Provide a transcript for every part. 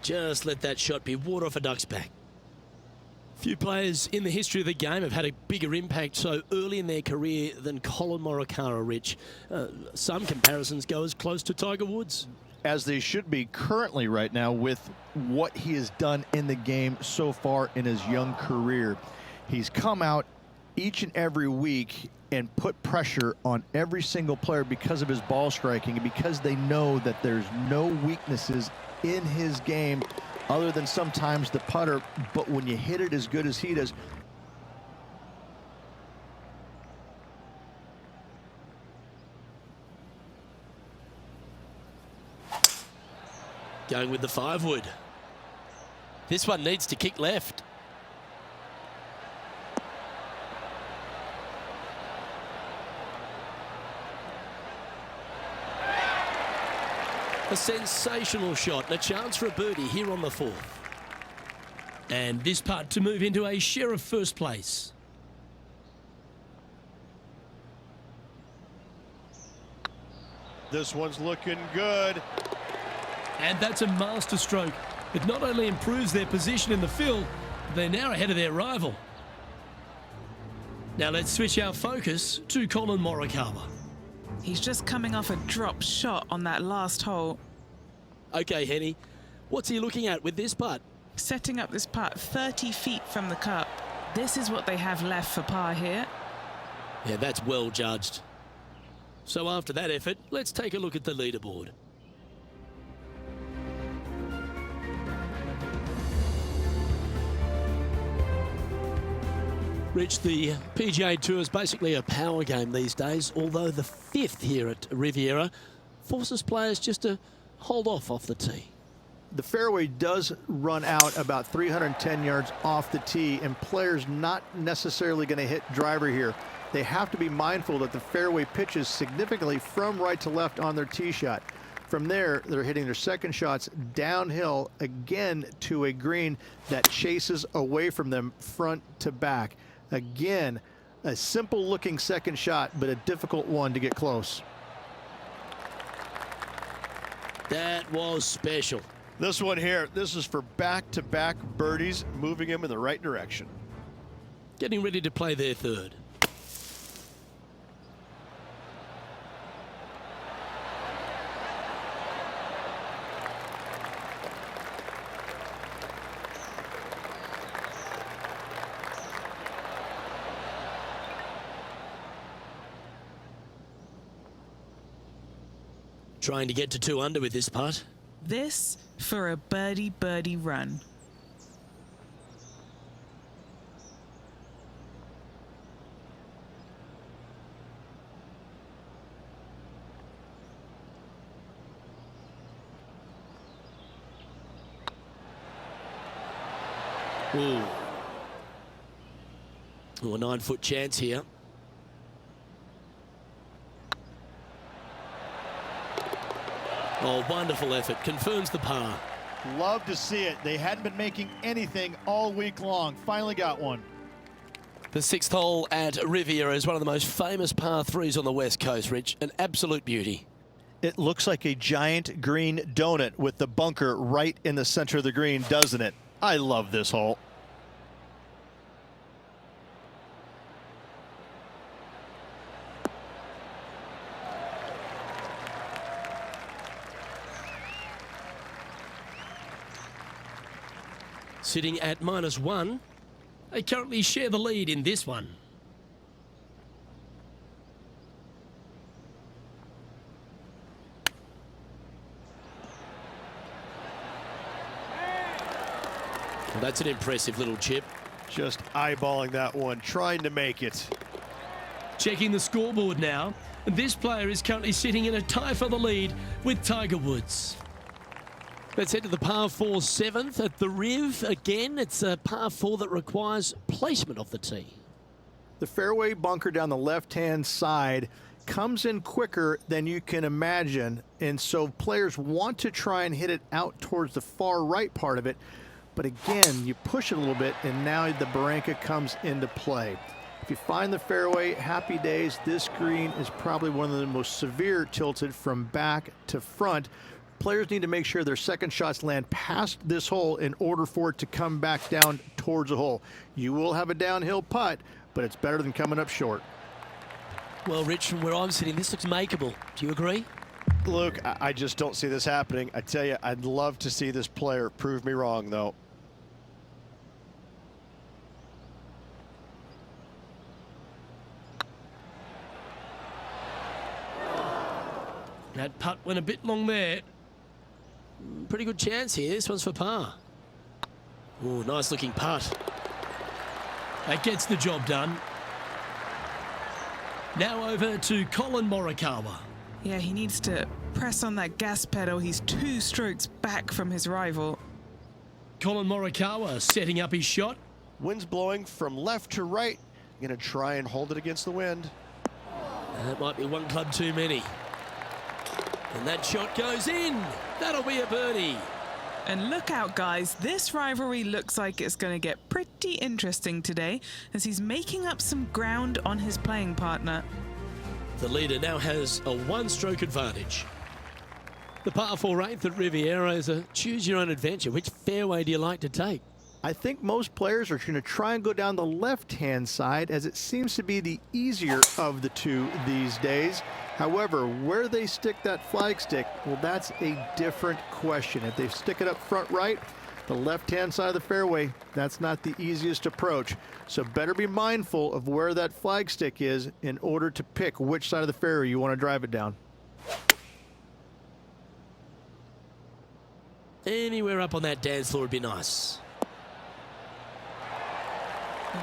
Just let that shot be water off a duck's back. Few players in the history of the game have had a bigger impact so early in their career than Colin Morikawa, Rich. Some comparisons go as close to Tiger Woods. As they should be currently right now with what he has done in the game so far in his young career. He's come out each and every week and put pressure on every single player because of his ball striking and because they know that there's no weaknesses in his game other than sometimes the putter, but when you hit it as good as he does. Going with the 5-wood. This one needs to kick left. A sensational shot and a chance for a birdie here on the 4th. And this putt to move into a share of first place. This one's looking good. And that's a master stroke. It not only improves their position in the field, they're now ahead of their rival. Now let's switch our focus to Colin Morikawa. He's just coming off a drop shot on that last hole. Okay, Henny, what's he looking at with this putt? Setting up this putt 30 feet from the cup. This is what they have left for par here. Yeah, that's well judged. So after that effort, let's take a look at the leaderboard. Rich, the PGA Tour is basically a power game these days, although the 5th here at Riviera forces players just to hold off the tee. The fairway does run out about 310 yards off the tee, and players not necessarily going to hit driver here. They have to be mindful that the fairway pitches significantly from right to left on their tee shot. From there, they're hitting their second shots downhill again to a green that chases away from them front to back. Again, a simple looking second shot, but a difficult one to get close. That was special. This one here, this is for back-to-back birdies, moving him in the right direction. Getting ready to play their 3rd. Trying to get to 2 under with this putt. This for a birdie run. Ooh. Oh, a 9-foot chance here. Oh, wonderful effort. Confirms the par. Love to see it. They hadn't been making anything all week long. Finally got one. The 6th hole at Riviera is one of the most famous par 3s on the West Coast, Rich. An absolute beauty. It looks like a giant green donut with the bunker right in the center of the green, doesn't it? I love this hole. Sitting at -1, they currently share the lead in this one. Well, that's an impressive little chip. Just eyeballing that one, trying to make it. Checking the scoreboard now, and this player is currently sitting in a tie for the lead with Tiger Woods. Let's head to the par 4 7th at the Riv. Again, it's a par 4 that requires placement of the tee. The fairway bunker down the left-hand side comes in quicker than you can imagine, and so players want to try and hit it out towards the far right part of it, But again, you push it a little bit, and now the Barranca comes into play. If you find the fairway, happy days. This green is probably one of the most severe tilted from back to front. Players need to make sure their second shots land past this hole in order for it to come back down towards the hole. You will have a downhill putt, but it's better than coming up short. Well, Rich, from where I'm sitting, this looks makeable. Do you agree? Luke, I just don't see this happening. I tell you, I'd love to see this player prove me wrong, though. That putt went a bit long there. Pretty good chance here. This one's for par. Oh, nice looking putt. That gets the job done. Now over to Colin Morikawa. Yeah, he needs to press on that gas pedal. He's 2 strokes back from his rival. Colin Morikawa setting up his shot. Wind's blowing from left to right. Gonna try and hold it against the wind. That might be one club too many. And that shot goes in. That'll be a birdie. And look out, guys. This rivalry looks like it's going to get pretty interesting today as he's making up some ground on his playing partner. The leader now has a 1-stroke advantage. The par 4 8th at Riviera is a choose-your-own-adventure. Which fairway do you like to take? I think most players are going to try and go down the left-hand side, as it seems to be the easier of the two these days. However, where they stick that flagstick, well, that's a different question. If they stick it up front right, the left-hand side of the fairway, that's not the easiest approach. So better be mindful of where that flagstick is in order to pick which side of the fairway you want to drive it down. Anywhere up on that dance floor would be nice.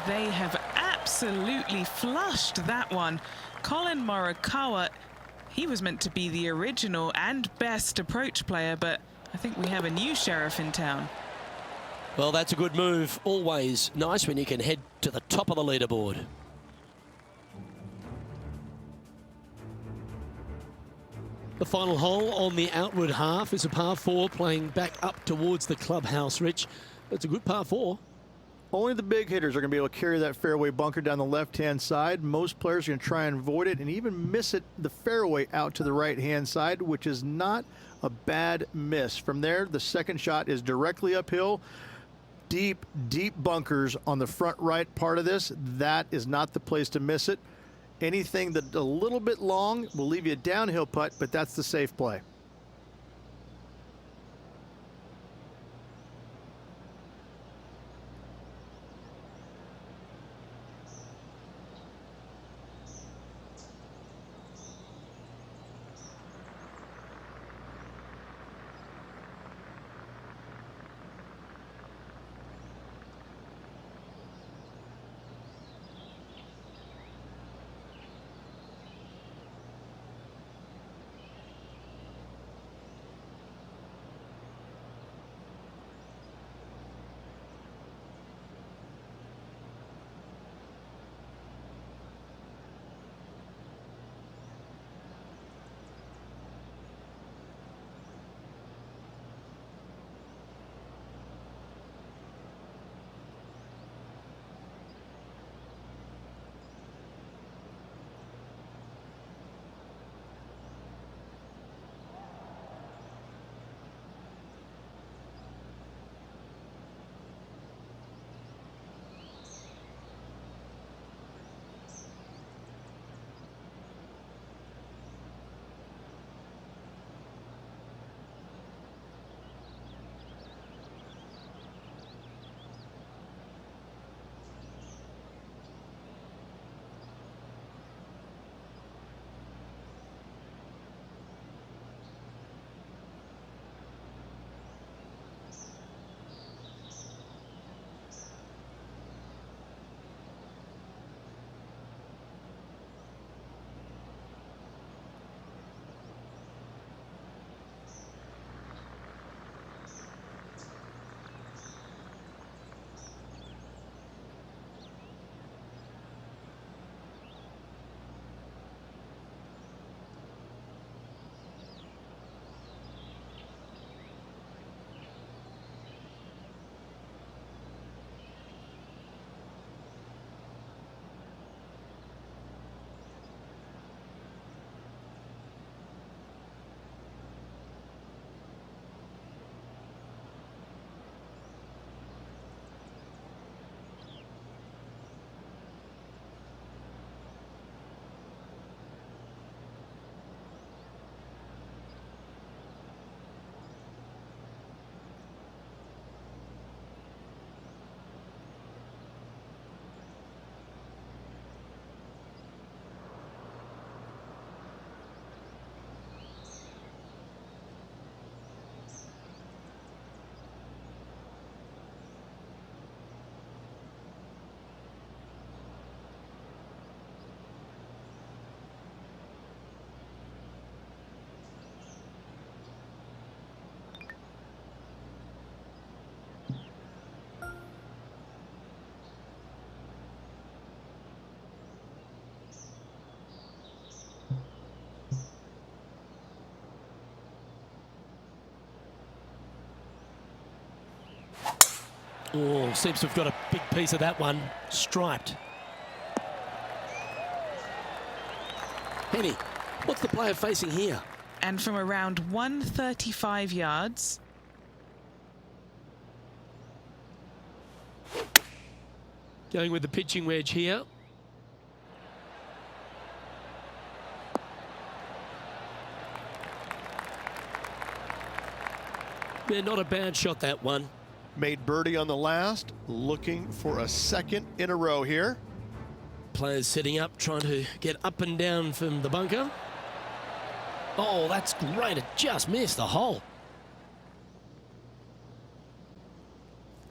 They have absolutely flushed that one. Colin Morikawa, he was meant to be the original and best approach player, but I think we have a new sheriff in town. Well, that's a good move. Always nice when you can head to the top of the leaderboard. The final hole on the outward half is a par 4 playing back up towards the clubhouse, Rich. It's a good par 4. Only the big hitters are going to be able to carry that fairway bunker down the left-hand side. Most players are going to try and avoid it and even miss it the fairway out to the right-hand side, which is not a bad miss. From there, the second shot is directly uphill. Deep, deep bunkers on the front right part of this. That is not the place to miss it. Anything that a little bit long will leave you a downhill putt, but that's the safe play. Oh, seems to have got a big piece of that one. Striped. Henny, what's the player facing here? And from around 135 yards. Going with the pitching wedge here. Yeah, not a bad shot, that one. Made birdie on the last, looking for a second in a row here. Players setting up, trying to get up and down from the bunker. Oh, that's great. It just missed the hole.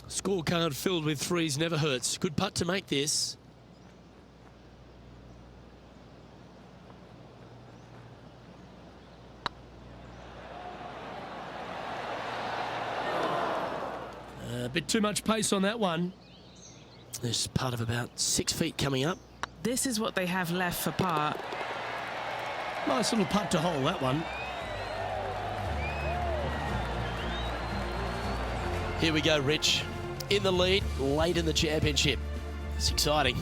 Scorecard filled with threes never hurts. Good putt to make this. A bit too much pace on that one. There's part of about 6 feet coming up. This is what they have left for par. Nice little putt to hole, that one. Here we go, Rich. In the lead, late in the championship. It's exciting.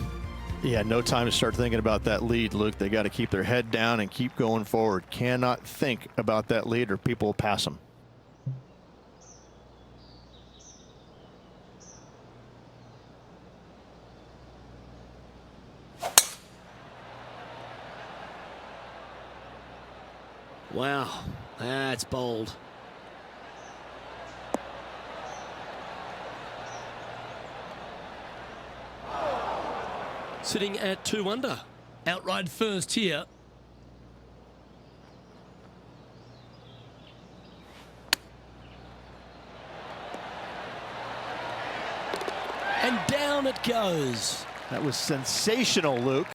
Yeah, no time to start thinking about that lead, Luke. They got to keep their head down and keep going forward. Cannot think about that lead or people will pass them. Wow, that's bold. Sitting at 2 under. Outright first here. And down it goes. That was sensational, Luke.